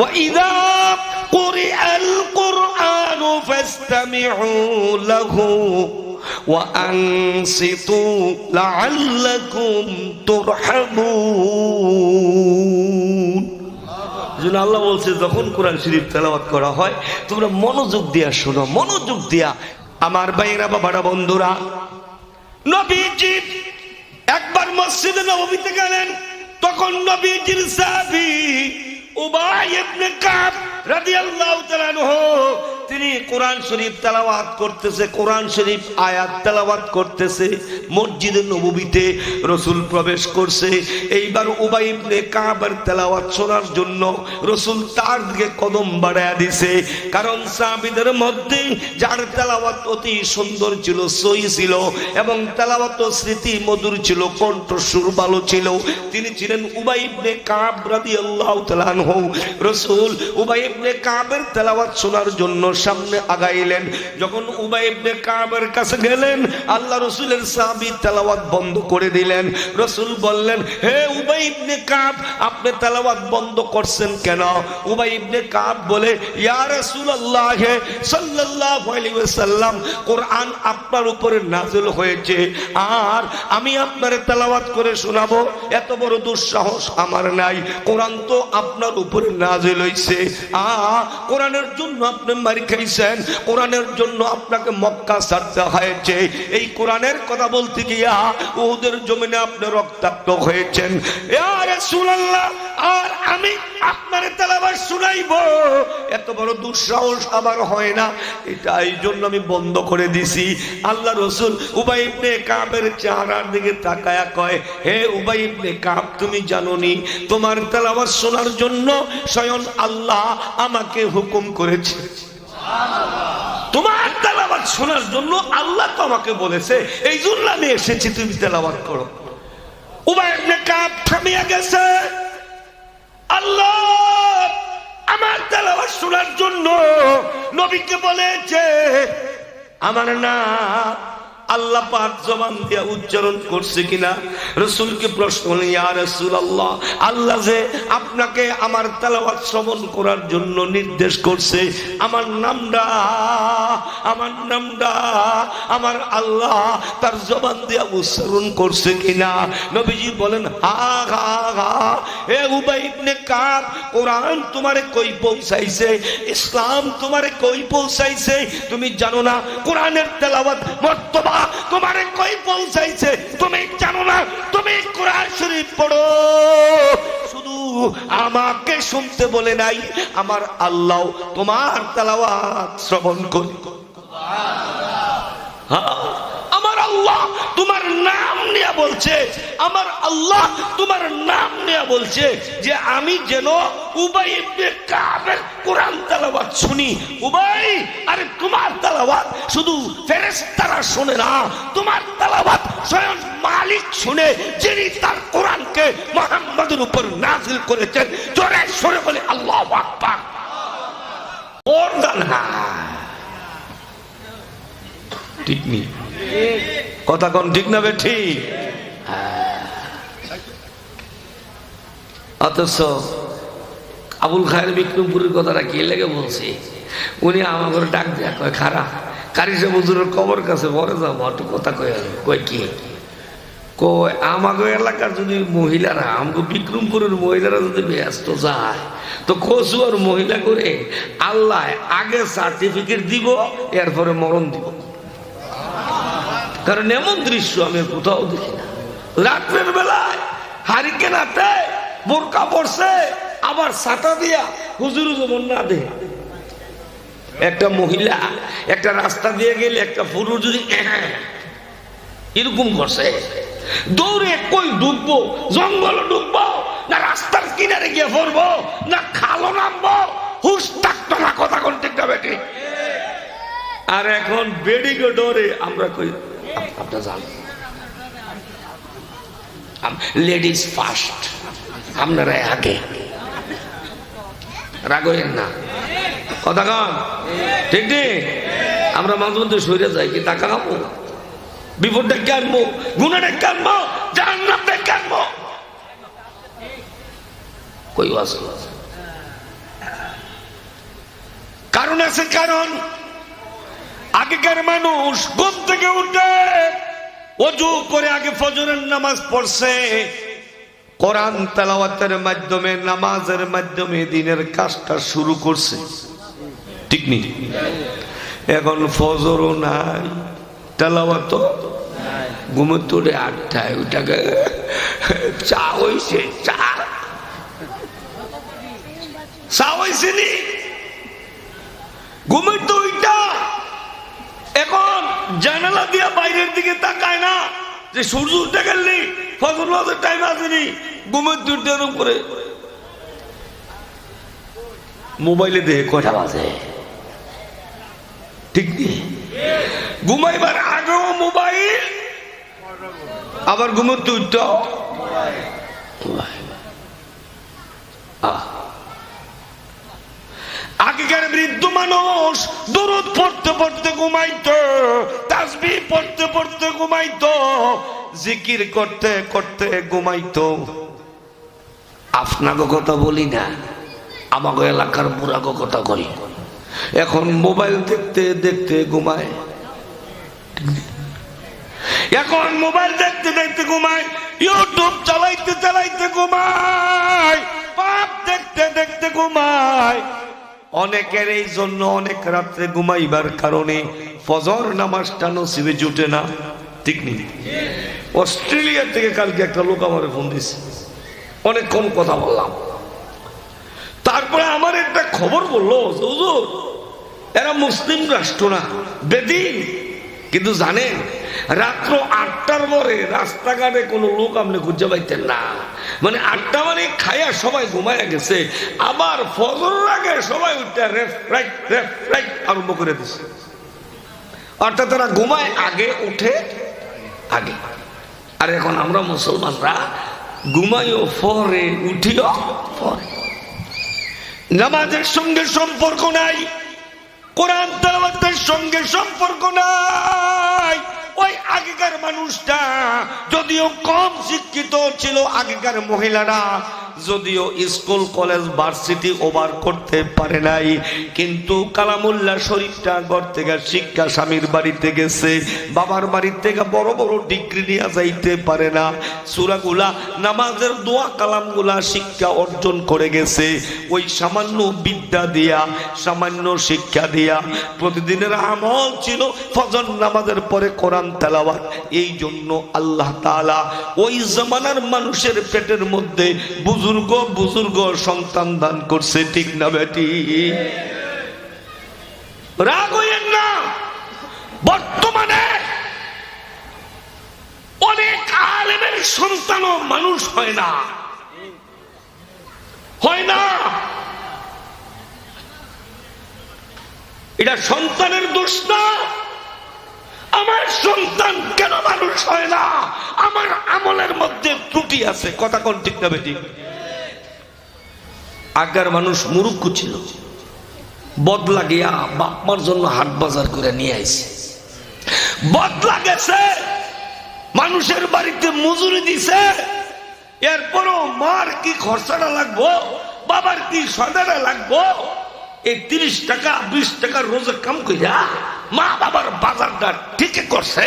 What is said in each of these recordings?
وإذا قرئ القرآن فاستمعوا له وأنصتوا لعلكم ترحمون। আল্লাহ বলছে যখন কোরআন শরীফ তেলাওয়াত করা হয় তোমরা মনোযোগ দিয়া শোনো, মনোযোগ দিয়া। আমার ভাইয়েরা, বাবারা, বন্ধুরা, নবীজি একবার মসজিদে নববীতে গেলেন। তখন নবীজির সাহাবী উবাই ইবনে কাব রাদিয়াল্লাহু তাআলা আনহু তিনি কোরআন শরীফ তেলাওয়াত করতেছে, কোরআন শরীফ আয়াত তেলাওয়াত করতেছে। মসজিদে নববীতে রাসূল প্রবেশ করছে। এইবার উবাই ইবনে কাবের তেলাওয়াত শোনার জন্য রাসূল তার দিকে কদম বাড়ায়া দিয়েছে। কারণ সাহাবীদের মধ্যে যার তেলাওয়াত অতি সুন্দর ছিল, সহি ছিল এবং তেলাওয়াত স্মৃতি মধুর ছিল, কণ্ঠস্বর ভালো ছিল, তিনি ছিলেন উবাই ইবনে কাব রাদিয়াল্লাহু তাআলা আনহু। রাসূল উবাই ইবনে কাবের তেলাওয়াত শোনার জন্য সামনে আগাইলেন। যখন উবাই ইবনে কাবের কাছে গেলেন, আল্লাহ রাসূলের সাহাবী তেলাওয়াত বন্ধ করে দিলেন। রাসূল বললেন, হে উবাই ইবনে কাব, আপনি তেলাওয়াত বন্ধ করছেন কেন? উবাই ইবনে কাব বলে, ইয়া রাসূলুল্লাহ সাল্লাল্লাহু আলাইহি ওয়াসাল্লাম, কোরআন আপনার উপরে নাযিল হয়েছে, আর আমি আপনার তেলাওয়াত করে শোনাবো এত বড় দুঃসাহস আমার নাই। কোরআন তো আপনার উপরে নাযিল হইছে, কোরআনের জন্য আপনি মারি খাইছেন, কোরআনের জন্য আপনাকে মক্কা ছাড়তে হয়েছে। এই কোরআনের কথা বলতে গিয়া উহুদের জমিনে আপনি রক্তাক্ত হয়েছেন। ইয়া রাসূলুল্লাহ, আর আমি আপনার তেলাওয়াত শুনাইবো এত বড় দুঃসাহস আমার হয় না, এটা এই জন্য আমি বন্ধ করে দিছি। আল্লাহ রাসূল উবাই ইবনে কাবের চেহারার দিকে তাকায়া কয়, হে উবাই ইবনে কাব, তুমি জানোনি তোমার তেলাওয়াত শোনার জন্য স্বয়ং আল্লাহ আমাকে হুকুম করেছে। তোমার তেলাওয়াত শোনার জন্য আল্লাহ তো আমাকে বলেছে, এই জন্য আমি এসেছি, তুমি তেলাওয়াত করো। উবাই ইবনে কাব থামিয়া গেছে। আল্লাহ আমার তেলাওয়াত শোনার জন্য নবীকে বলেছে। আমার না আল্লাহ পাক জবান দিয়া উচ্চারণ করছে কিনা রাসূলকে প্রশ্ন করলেন, ইয়া রাসূলুল্লাহ, আল্লাহ যে আপনাকে আমার তেলাওয়াত শ্রবণ করার জন্য নির্দেশ করছে, আমার নামটা আমার আল্লাহ তার জবান দিয়া উচ্চারণ করছে কিনা? নবীজি বলেন, হা হা হা। হে উবাই ইবনে কাব, কোরআন তোমারে কই পৌঁছাইছে, ইসলাম তোমারে কই পৌঁছাইছে, তুমি জানো না? কোরআনের তেলাওয়াত মর্তবা তোমারে কই পৌঁছাইছে তুমি জানো না? তুমি কোরআন শরীফ পড়ো। শুধু আমাকে শুনতে বলে নাই, আমার আল্লাহ তোমার তেলাওয়াত শ্রবণ করি। আমার আল্লাহ তোমার নাম নিয়ে বলছে, আমার আল্লাহ তোমার নাম নিয়ে বলছে যে আমি যেন উবাই ইবনে কাবের কোরআন তেলাওয়াত শুনি। উবাই, আরে তোমার তেলাওয়াত শুধু ফেরেশতারা শুনে না, তোমার তেলাওয়াত স্বয়ং মালিক শুনে, যিনি তার কোরআনকে মুহাম্মদের উপর নাযিল করেছেন। জোরে সরে বলে আল্লাহু আকবার। ওর গানা ঠিক নেই, কথা কোন ঠিক না? ঠিক। অথচ আবুল খায়ের বিক্রমপুরের কথাটা কি লেগে বলছি, উনি আমার ঘরে ডাক দেয়া কয়, খারা কারিশা হুজুরের কবর কাছে পরে যাবো, একটু কথা কয় কি কয়, আমাকে এলাকার যদি মহিলারা, আমাকে বিক্রমপুরের মহিলারা যদি ব্যস্ত যায় তো কচুয়ার মহিলা করে আল্লাহ আগে সার্টিফিকেট দিব, এরপরে মরণ দিব। কারণ এমন দৃশ্য আমি কোথাও দেখি না। রাত্রের বেলায় হারিকেনাতে বোরকা পড়ছে, আবার ছাতা দিয়া হুজুর যেমন না দে। একটা মহিলা একটা রাস্তা দিয়ে গেলে একটা পুরুষ যদি এরকম করছে, দৌড়ে কই ঢুকবো, জঙ্গল ঢুকবো না রাস্তার কিনারে গিয়ে পড়বো না খালো নামবো, হুশ থাকতো না। কথা কোন ঠিক না বেটি? আর এখন বেডিকে ডরে আমরা কই, আপনার জান লেডিস ফার্স্ট, আপনারা আগে, রাগেন না। কথা কন ঠিক নেই? আমরা মাঝে মধ্যে সরে যাই কি টাকা খাবো, বিপদ ডেকে আনবো, গুণা ডেকে আনবো, জাহান্নাম ডেকে আনবো। কই আছে আছে কারণ আগেকার মানুষ ঘুম থেকে উঠে ওযু করে আগে ফজরের নামাজ পড়ছে, কোরআন তেলাওয়াতের মাধ্যমে নামাজের মাধ্যমে দিনের কাজটা শুরু করছে, ঠিক নেই? এখন ফজরও নাই, তেলাওয়াতও নাই, ঘুমের তোরে 8টায় ওইটাকে চা হইছে, চা হইছে নি ঘুমের তো ওইটা। এখন জানালা দিয়া বাইরের দিকে তাকায় না যে সূর্য উঠে গেলি ফজর নামাজের টাইম আসেনি, ঘুমের দুইটা এরকম করে মোবাইলে দেখে কয়টা বাজে, ঠিক নেই? ঘুমাইবার আগেও মোবাইল, আবার ঘুমের দুইটা আগেকার বৃদ্ধ মানুষ দরুদ পড়তে পড়তে ঘুমাইতো, তাসবিহ পড়তে পড়তে ঘুমাইতো, জিকির করতে করতে ঘুমাইতো। আপনাকে কথা বলি না, আমাকে এলাকার বুড়াকে কথা কই। এখন মোবাইল দেখতে দেখতে ঘুমায়, এখন মোবাইল দেখতে দেখতে ঘুমায়, ইউটিউব চালাইতে চালাইতে ঘুমায়, পাপ দেখতে দেখতে ঘুমায়। অনেকের এই জন্য অনেক রাত্রে ঘুমাইবার কারণে ফজর নামাজটা নসিবে জুটে না, ঠিক নেই? অস্ট্রেলিয়া থেকে কালকে একটা লোক আমার ফোন দিছে, অনেকক্ষণ কথা বললাম, তারপরে আমার একটা খবর বললো, হুজুর এরা মুসলিম রাষ্ট্র না, বেদিন, কিন্তু জানেন রাত্র 8টার পরে রাস্তাঘাটে কোনো লোক আপনি খুঁজে পাইতেন না। মানে 8টা মানে খাইয়া সবাই ঘুমাইয়া গেছে, আবার ফজরের আগে সবাই উঠে রাইট আরম্ভ করে দিছে। অর্থাৎ তারা ঘুমায় আগে, উঠে আগে। আর এখন আমরা মুসলমানরা ঘুমাইও পরে, উঠিও পরে, নামাজের সঙ্গে সম্পর্ক নাই, কোরআন তেলাওয়াতের সঙ্গে সম্পর্ক নাই। ওই আগেকার মানুষটা যদিও কম শিক্ষিত ছিল, আগেকার মহিলারা যদিও স্কুল কলেজ ভার্সিটি ওভার করতে পারে নাই, কিন্তু কালামুল্লাহ শরীফটা ঘর থেকে শিক্ষা স্বামীর বাড়িতে গেছে, বাবার বাড়ি থেকে বড় বড় ডিগ্রি নিয়ে যাইতে পারে না, সূরাগুলা নামাজের দোয়া কালামগুলা শিক্ষা অর্জন করে গেছে। ওই সামান্য বিদ্যা দিয়া, সামান্য শিক্ষা দিয়া প্রতিদিনের আমল ছিল ফজর নামাজের পরে কোরআন তেলাওয়াত। এই জন্য আল্লাহ তাআলা ওই জামানার মানুষের পেটের মধ্যে বুজুর্গ বুজুর্গ সন্তান দান করছে, ঠিক না বেটি? রাগ হইয়েন না, বর্তমানে অনেক আলেমের সন্তানও মানুষ হয় না, হয় না। এটা সন্তানের দোষ না। আমার সন্তান কেন মানুষ হয় না? আমার আমলের মধ্যে ত্রুটি আছে, কথা কোন ঠিক না বেটি? আগের মানুষ মুরুক্ষ ছিল, বদলা গিয়া বাপমার জন্য হাট বাজার করে নিয়ে আইছে, বদলা গেছে, মানুষের বাড়িতে মজুরি দিছে, এরপরও মার কি খরচাটা লাগবো, বাবার কি সদাটা লাগবো, এই 30 টাকা 20 টাকা রোজে কাম কইরা মা বাবার বাজারটা ঠিক করছে।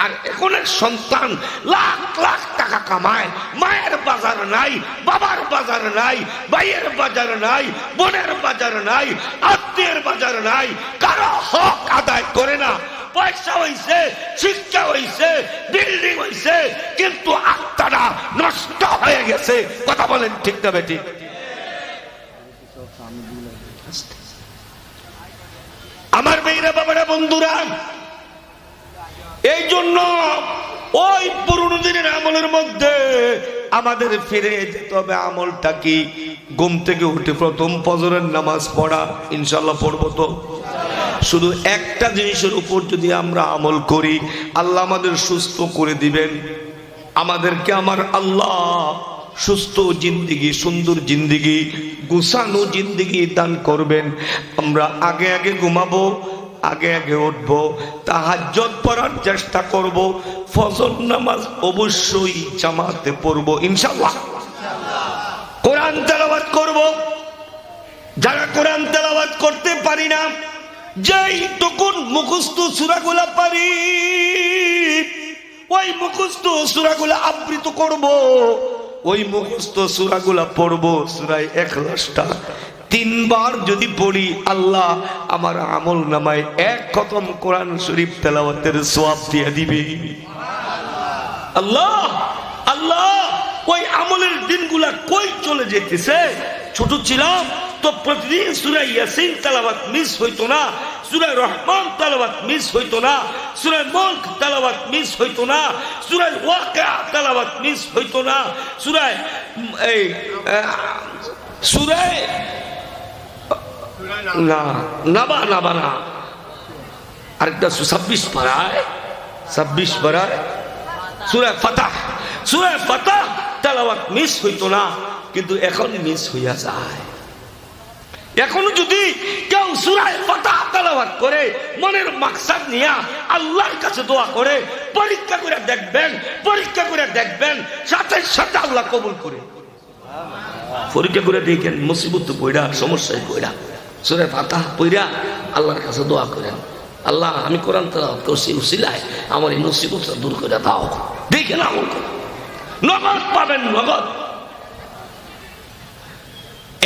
আর এখনের সন্তান লাখ লাখ টাকা কামায়, মায়ের বাজার নাই, বাবার বাজার নাই, ভাইয়ের বাজার নাই, বোনের বাজার নাই, আত্মীয়ের বাজার নাই, কারো হক আদায় করে না। পয়সা হইছে, শিক্ষা হইছে, বিল্ডিং হইছে, কিন্তু আত্মাটা নষ্ট হয়ে গেছে, কথা বলেন ঠিক না বেটি? আমার মেয়েরা বাবারা বন্ধুরা, এই জন্য ওই পুরনো দিনের আমলের মধ্যে আমাদের ফিরে যেতে হবে। আমলটা কি? ঘুম থেকে উঠে প্রথম ফজরের নামাজ পড়া, ইনশাল্লাহ পড়বো তো। শুধু একটা জিনিসের উপর যদি আমরা আমল করি, আল্লাহ আমাদের সুস্থ করে দিবেন। আমাদেরকে আমার আল্লাহ সুস্থ জিন্দিগি, সুন্দর জিন্দিগি, গুছানো জিন্দিগি দান করবেন। আমরা আগে আগে ঘুমাবো, আগে আগে উঠবো, তাহাজ্জুদ পড়ার চেষ্টা করব, ফজর নামাজ অবশ্যই জামাতে পড়বো ইনশাআল্লাহ। কোরআন তেলাওয়াত করব, যারা কোরআন তেলাওয়াত করতে পারি না যেই তখন মুখস্থ সূরাগুলা পারি, ওই মুখস্থ সূরাগুলা আবৃত করব, ওই মুখস্থ সূরাগুলা পড়ব। সূরা ইখলাসটা 3 বার যদি পড়ি, আল্লাহ আমার আমল নামায় 1 খতম কোরআন শরীফ তেলাওয়াতের সওয়াব দিয়ে দিবে। আল্লাহ আল্লাহ, ওই আমলের দিনগুলা কই চলে যেতেছে। ছোট ছিলাম তো প্রতিদিন সূরা ইয়াসিন তেলাওয়াত মিস হইতো না, সূরা রহমান তেলাওয়াত মিস হইতো না, সূরা মুলক তেলাওয়াত মিস হইতো না, সূরা ওয়াকিয়া তেলাওয়াত মিস হইতো না, সূরা না আরেকটা 26 পারায় সূরা ফাতাহ তেলাওয়াত মিস হইতো না, কিন্তু এখন মিস হইয়া যায়। এখনো যদি কেউ সূরা ফাতাহ তেলাওয়াত করে মনের মাকসাদ নিয়ে আল্লাহর কাছে দোয়া করে, পরীক্ষা করে দেখবেন সাথে সাথে আল্লাহ কবুল করে। পরীক্ষা করে দেখেন, মুসিবত পড়া, সমস্যায় পড়া, সূরা ফাতাহ পড়া আল্লাহর কাছে দোয়া করেন, আল্লাহ আমি কোরআন তেলাওয়াত করছি, উসিলায় আমার এই মুসিবতটা দূর করে দাও। দেখেন আমল করে, নগদ পাবেন, নগদ।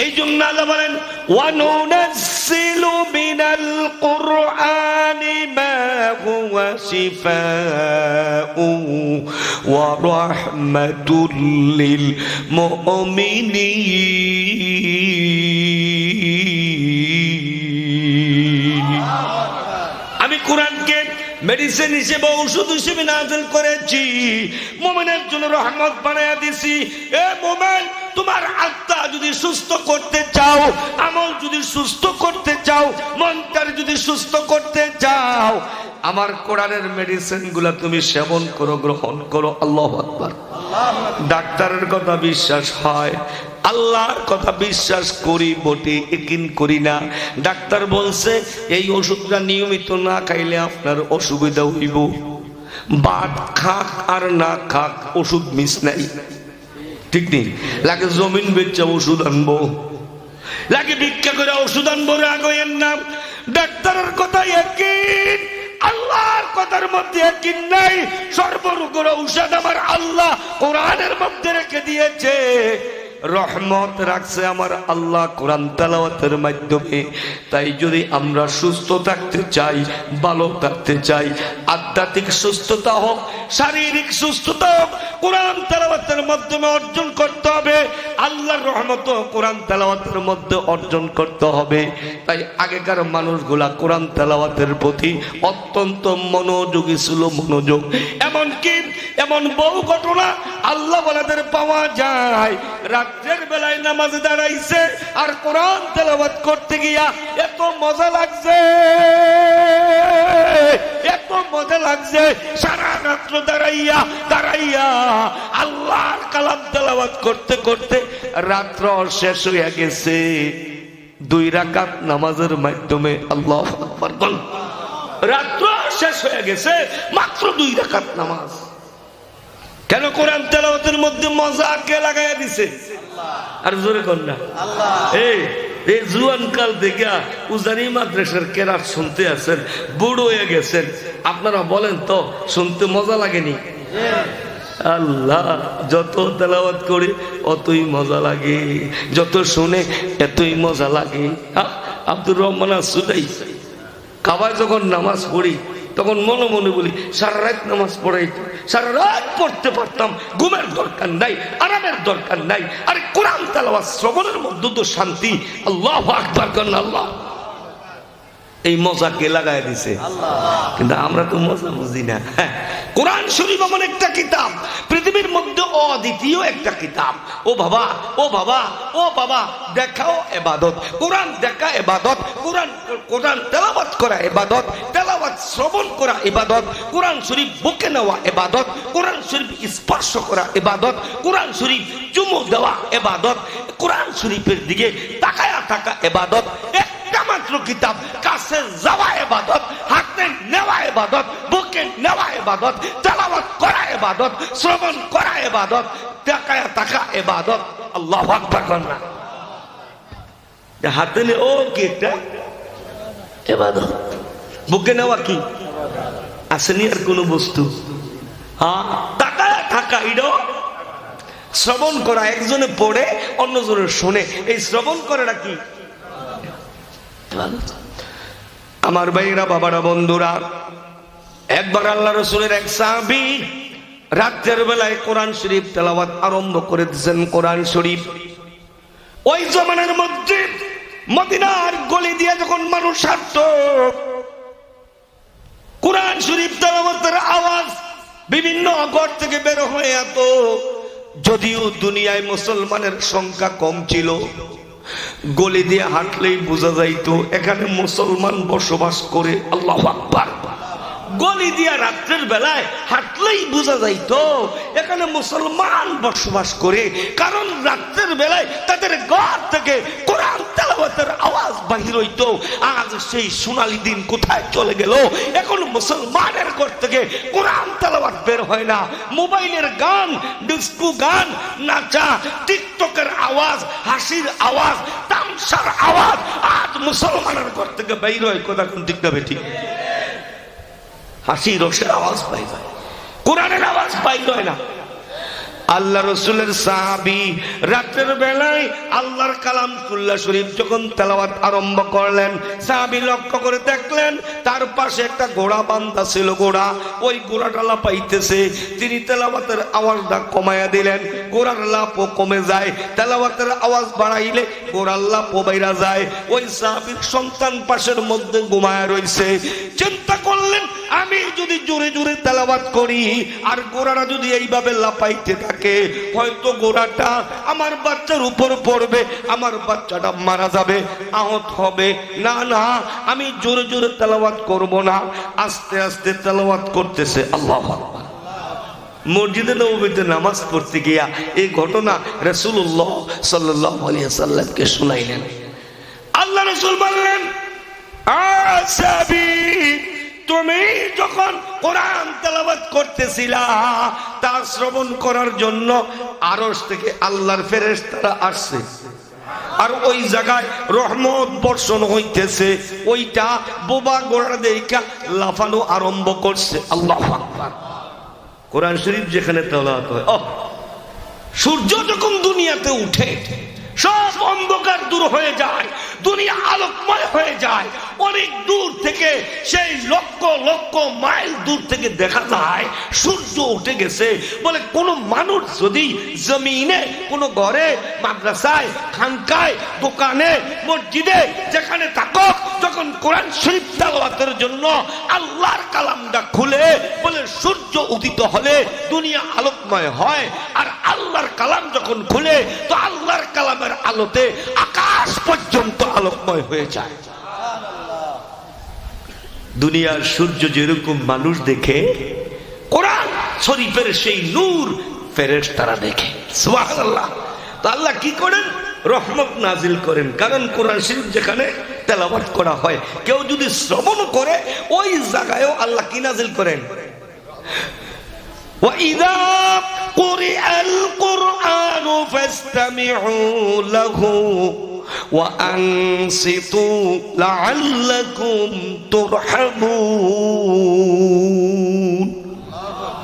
এই জন্য আল্লাহ বলেন, ওয়ানুনাজ্জিলু মিনাল কুরআনি মা হুয়া শিফাউ ওয়া রাহমাতুল লিল মুমিনিন। আমি কোরআনকে মেডিসিন হিসেবে, ঔষধ হিসেবে নাযিল করেছি, মুমিনের জন্য রহমত বানায়া দিছি। এ মুমিন, তোমার আত্মা যদি সুস্থ করতে চাও, আমল যদি সুস্থ করতে চাও, মনটার যদি সুস্থ করতে চাও, আমার কোরআনের মেডিসিন গুলা তুমি সেবন করো, গ্রহণ করো। আল্লাহু আকবার। ডাক্তারের কথা বিশ্বাস হয়, আল্লাহর কথা বিশ্বাস করি বটে, ইকিন করি না। ডাক্তার বলছে এই ওষুধটা নিয়মিত না খাইলে আপনার অসুবিধা হইব। বাদ খাক আর না খাক, ওষুধ মিস নাই, ঠিক নেই। লাগে জমিন বেচা ওষুধ আনবো, লাগে ভিক্ষা করে ওষুধ আনবো, রাগের নাম। ডাক্তারের কথা ইকিন, আল্লাহর কথার মধ্যে ইকিন নাই। সর্বরোগের ঔষধ আমার আল্লাহ কোরআনের মধ্যে রেখে দিয়েছে। রহমত রাখছে আমার আল্লাহ কোরআন তেলাওয়াতের মাধ্যমে। তাই যদি আমরা সুস্থ থাকতে চাই, ভালো থাকতে চাই, আধ্যাত্মিক সুস্থতা হোক, শারীরিক সুস্থতা হোক, কোরআন তেলাওয়াতের মাধ্যমে অর্জন করতে হবে। আল্লাহর রহমত কোরআন তেলাওয়াতের মধ্যে অর্জন করতে হবে। তাই আগেকার মানুষগুলা কোরআন তেলাওয়াতের প্রতি অত্যন্ত মনোযোগী ছিল, মনোযোগ। এমনকি এমন বহু ঘটনা আল্লাহ ওয়ালাদের পাওয়া যায়, রাতের বেলায় নামাজে দাঁড়াইছে আর কোরআন তেলাওয়াত করতে গিয়া এত মজা লাগছে, এত মজা লাগছে, সারা রাত্র দাঁড়াইয়া আল্লাহর কালাম তেলাওয়াত করতে করতে রাত্র শেষ হইয়া গেছে। 2 রাকাত নামাজের মাধ্যমে, আল্লাহু আকবার বল, রাত্র শেষ হয়ে গেছে, মাত্র 2 রাকাত নামাজ। কেন? কোরআন তেলাওয়াতের মধ্যে মজা কে লাগাইয়া দিছে? আর জোরে কর না আল্লাহ। এই জুয়ান কাল থেকে উজানি মাদ্রাসার কেরাত শুনতে আছেন, বুড়ো হয়ে গেছেন, আপনারা বলেন তো শুনতে মজা লাগেনি? আল্লাহ, যত তেলাওয়াত করে অতই মজা লাগে, যত শুনে এতই মজা লাগে। আব্দুর রহমান সুদাই কাবায় যখন নামাজ পড়ি তখন মনে মনে বলি, সারা রাত নামাজ পড়াই, সারা রাত পড়তে পারতাম, ঘুমের দরকার নাই, আরামের দরকার নাই। আরে কোরআন তেলাওয়াত শ্রবণের মধ্যে তো শান্তি। আল্লাহু আকবার করেন। আল্লাহ এই মজা কে লাগাই দিছে? কিন্তু আমরা তো মজা বুঝি না। কোরআন শরীফ এমন একটা কিতাব, পৃথিবীর মধ্যে অদ্বিতীয় একটা কিতাব। ও বাবা, ও বাবা, ও বাবা, দেখাও ইবাদত। কোরআন দেখা ইবাদত, কোরআন তেলাওয়াত করা ইবাদত, তেলাওয়াত শ্রবণ করা ইবাদত, কোরআন শরীফ বুকে নেওয়া ইবাদত, কোরআন শরীফ স্পর্শ করা ইবাদত, কোরআন শরীফ চুমু দেওয়া ইবাদত, কোরআন শরীফের দিকে তাকায়া থাকা ইবাদত। মাত্র কিতাব, কাছে যাওয়া ইবাদত, হাতে নেওয়া ইবাদত, বুকে নেওয়া ইবাদত, তেলাওয়াত করা ইবাদত, শ্রবণ করা ইবাদত, তাকায়া থাকা ইবাদত। আল্লাহু আকবার করেন না। হাতে নে, ও কি এটা? ইবাদত। বুকে নেওয়া কি আসেনি আর কোন বস্তু? হ্যাঁ, টাকা থাকা এটাও শ্রবণ করা। একজনে পড়ে অন্যজনে শোনে, এই শ্রবণ করাটা কি? আমার ভাইরা, বাবারা, বন্ধুরা, একবার আল্লাহ রাসূলের এক সাহাবী রাতের বেলায় কোরআন শরীফ তেলাওয়াত আরম্ভ করে দিয়েছেন। কোরআন শরীফ ওই জমানার মধ্যে মদিনার গলি দিয়ে যখন মানুষ হাঁটতো, কোরআন শরীফ তেলাওয়াতের আওয়াজ বিভিন্ন ঘর থেকে বের হয়ে যেত। যদিও দুনিয়ায় মুসলমানের সংখ্যা কম ছিল, গলি দিয়ে হাঁটলেই বোঝা যাইতো এখানে মুসলমান বসবাস করে। আল্লাহু আকবার। গলি দিয়া রাত্রের বেলায় হাঁটলেই বোঝা যাইতো এখানে মুসলমান বসবাস করে, কারণ রাত্রের বেলায় তাদের ঘর থেকে কোরআন তেলাওয়াতের আওয়াজ বাহির হইতো। আজ সেই সোনালী দিন কোথায় চলে গেল? এখন মুসলমানের ঘর থেকে কোরআন তেলাওয়াত বের হয় না। মোবাইলের গান, ডিস্কো গান, নাচা, টিকটকের আওয়াজ, হাসির আওয়াজ, তামসার আওয়াজ আজ মুসলমানের ঘর থেকে বের হয়। কথা কোন ঠিক না বেঠিক? হাসি রসের আওয়াজ পাই যায়, কোরআনের আওয়াজ পাই যায় না। আল্লাহ রসুলের সাহাবী রাতের বেলায় আল্লাহর কালাম কুল্লা শরীফ যখন তেলাওয়াত আরম্ভ করলেন, সাহাবী লক্ষ্য করে দেখলেন তার পাশে একটা ঘোড়া বান্ধা ছিল। ঘোড়া, ওই ঘোড়াটা লাফাইতেছে। তিনি তেলাওয়াতের আওয়াজটা কমায়া দিলেন, ঘোড়ার লাফও কমে যায়। তেলাওয়াতের আওয়াজ বাড়াইলে ঘোড়ার লাফও বাইরা যায়। ওই সাহাবীর সন্তান পাশের মধ্যে ঘুমায়া রইছে। চিন্তা করলেন, আমি যদি জোরে জোরে তেলাওয়াত করি আর ঘোড়াটা যদি এইভাবে লাফাইতে থাকে, হয়তো ঘোড়াটা আমার বাচ্চার উপর পড়বে, আমার বাচ্চাটা মারা যাবে, আহত হবে। না না, আমি জোরে জোরে তেলাওয়াত করব না, আস্তে আস্তে তেলাওয়াত করতেছে। আল্লাহু আকবার। মসজিদে নববীতে নামাজ পড়তে গিয়া এই ঘটনা রাসূলুল্লাহ সাল্লাল্লাহু আলাইহি ওয়াসাল্লামকে শুনাইলেন। আল্লাহ রাসূল বললেন, আসহাবী, তুমি যখন কোরআন তেলাওয়াত করতেছিলা, তা শ্রবণ করার জন্য আরশ থেকে আল্লাহর ফেরেশতারা আসছে, আর ওই জায়গায় রহমত বর্ষণ হইতেছে। ওইটা বোবা গোড়া দেখা লাফানো আরম্ভ করছে। আল্লাহু আকবার। কোরআন শরীফ যেখানে তেলাওয়াত হয়, সূর্য যখন দুনিয়াতে উঠে সব অন্ধকার দূর হয়ে যায়, দুনিয়া আলোকময় হয়ে যায়। অনেক দূর থেকে, সেই লক্ষ লক্ষ মাইল দূর থেকে দেখা যায় সূর্য উঠে গেছে। বলে কোন মানুষ যদি জমিনে, কোন ঘরে, মাদ্রাসায়, খানকায়, দোকানে, মসজিদে, যেখানে থাকুক, যখন কোরআন শরীফ তেলাওয়াতের জন্য আল্লাহর কালামটা খুলে, বলে সূর্য উদিত হলে দুনিয়া আলোকময় হয়। আর আল্লাহর কালাম যখন খুলে, তো আল্লাহর কালামের আলোতে আকাশ পর্যন্ত আলোকময় হয়ে যায়। দুনিয়ার সূর্য যেরকম মানুষ দেখে, কোরআন শরীফের সেই নূর ফেরেশতারা দেখে। সুবহানাল্লাহ। তো আল্লাহ কি করেন? রহমত নাজিল করেন। কারণ কোরআন শরীফ যেখানে তেলাওয়াত করা হয়, কেউ যদি শ্রবণ করে, ওই জায়গায়ও আল্লাহ কি নাজিল করেন? وَإِذَا قُرِئَ الْقُرْآنُ فَاسْتَمِعُوا لَهُ وَأَنصِتُوا لَعَلَّكُمْ تُرْحَمُونَ।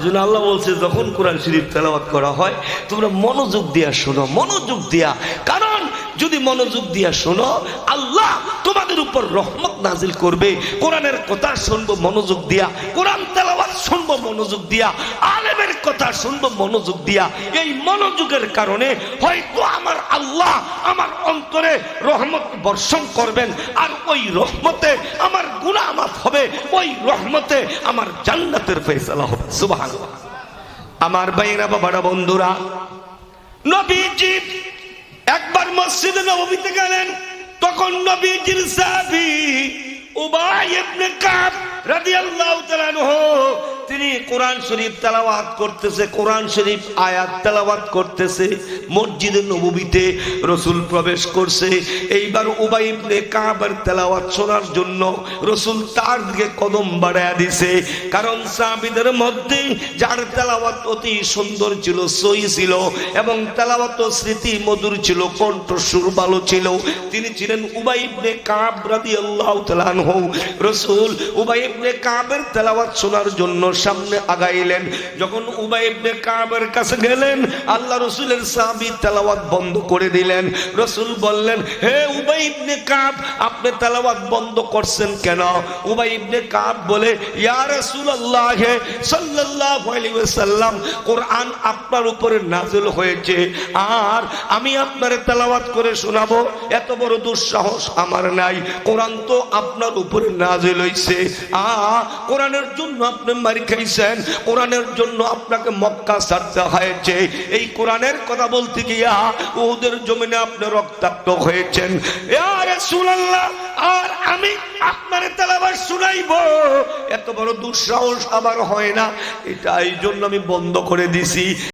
যেন আল্লাহ বলছে, যখন কোরআন শরীফ তেলাওয়াত করা হয় তোমরা মনোযোগ দিয়া শোনো, মনোযোগ দিয়া। কারণ যদি মনোযোগ দিয়া শোনো, আল্লাহ তোমাদের উপর রহমত নাজিল করবে। কোরআনের কথা শুনবো মনোযোগ দিয়া, কোরআন তেলাওয়াত শুনবো মনোযোগ দিয়া, আলেমের কথা শুনবো মনোযোগ দিয়া। এই মনোযোগের কারণে হয়তো আমার আল্লাহ আমার অন্তরে রহমত বর্ষণ করবেন, আর ওই রহমতে আমার গুনাহ মাফ হবে, ওই রহমতে আমার জান্নাতের ফয়সালা হবে। সুবহানাল্লাহ। আমার ভাইরা, বাবারা, বন্ধুরা, নবীজি একবার মসজিদে নববীতে গেলেন। তখন নবীজির সাহাবী উবাই ইবনে কাব রাদিয়াল্লাহু তাআলা আনহু তিনি কোরআন শরীফ তেলাওয়াত করতেছে, কোরআন শরীফ আয়াত তেলাওয়াত করতেছে। মসজিদে নববীতে রাসূল প্রবেশ করছে। এইবার উবাই ইবনে কাবের তেলাওয়াত শোনার জন্য রাসূল তার দিকে কদম বাড়ায়া দিছে। কারণ সাহাবীদের মধ্যে যার তেলাওয়াত অতি সুন্দর ছিল, সহি ছিল এবং তেলাওয়াত স্মৃতি মধুর ছিল, কণ্ঠস্বর ভালো ছিল, তিনি ছিলেন উবাই ইবনে কাব রাদিয়াল্লাহু তাআলা আনহু। রাসূল উবাই ইবনে কাবের তেলাওয়াত শোনার জন্য সামনে আগাইলেন। যখন উবাই ইবনে কাবের কাছে গেলেন, আল্লাহ রাসূলের সাহাবী তেলাওয়াত বন্ধ করে দিলেন। রাসূল বললেন, হে উবাই ইবনে কাব, আপনি তেলাওয়াত বন্ধ করছেন কেন? উবাই ইবনে কাব বলে, ইয়া রাসূলুল্লাহ সাল্লাল্লাহু আলাইহি ওয়াসাল্লাম, কোরআন আপনার উপরে নাযিল হয়েছে, আর আমি আপনারে তেলাওয়াত করে শোনাবো এত বড় দুঃসাহস আমার নাই। কোরআন তো আপনার উপরে নাযিল হইছে, কোরআনের জন্য আপনি মার খাইছেন, কোরআনের জন্য আপনাকে মক্কা ছাড়তে হয়েছে। এই কোরআনের কথা বলতে গিয়া উহুদের জমিনে আপনি রক্তাক্ত হয়েছেন। ইয়া রাসূলুল্লাহ, আর আমি আপনারে তেলাওয়াত শুনাইবো এত বড় দুঃসাহস আমার হয় না, এটা এই জন্য আমি বন্ধ করে দিছি।